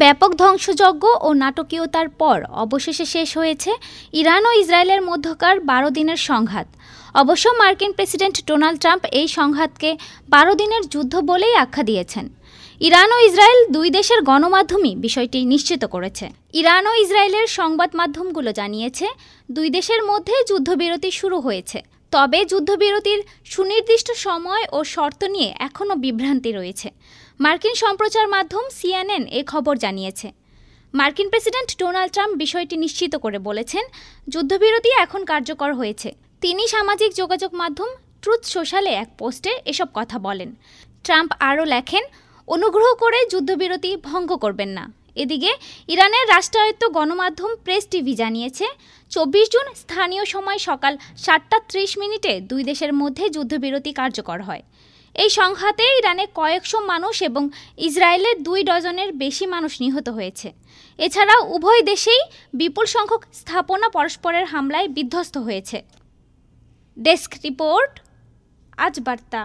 ব্যাপক ধ্বংসযজ্ঞ ও নাটকীয়তার পর অবশেষে শেষ হয়েছে ইরান ও ইসরায়েলের মধ্যকার ১২ দিনের সংঘাত। অবশ্য মার্কিন প্রেসিডেন্ট ডোনাল্ড ট্রাম্প এই সংঘাতকে ১২ দিনের যুদ্ধ বলেই আখ্যা দিয়েছেন। ইরান ও ইসরায়েল দুই দেশের গণমাধ্যমই বিষয়টি নিশ্চিত করেছে। ইরান ও ইসরায়েলের সংবাদ মাধ্যমগুলো জানিয়েছে, দুই দেশের মধ্যে যুদ্ধবিরতি শুরু হয়েছে। তবে যুদ্ধবিরতির সুনির্দিষ্ট সময় ও শর্ত নিয়ে এখনও বিভ্রান্তি রয়েছে। মার্কিন সম্প্রচার মাধ্যম সিএনএন এ খবর জানিয়েছে। মার্কিন প্রেসিডেন্ট ডোনাল্ড ট্রাম্প বিষয়টি নিশ্চিত করে বলেছেন, যুদ্ধবিরতি এখন কার্যকর হয়েছে। তিনি সামাজিক যোগাযোগ মাধ্যম ট্রুথ সোশ্যালে এক পোস্টে এসব কথা বলেন। ট্রাম্প আরও লেখেন, অনুগ্রহ করে যুদ্ধবিরতি ভঙ্গ করবেন না। এদিকে ইরানের রাষ্ট্রায়ত্ত গণমাধ্যম প্রেস টিভি জানিয়েছে, ২৪ জুন স্থানীয় সময় সকাল ৭টা ৩০ দুই দেশের মধ্যে যুদ্ধবিরতি কার্যকর হয়। এই সংঘাতে ইরানে কয়েকশো মানুষ এবং ইসরায়েলের ২ ডজনের বেশি মানুষ নিহত হয়েছে। এছাড়াও উভয় দেশেই বিপুল সংখ্যক স্থাপনা পরস্পরের হামলায় বিধ্বস্ত হয়েছে। ডেস্ক রিপোর্ট, আজ বার্তা।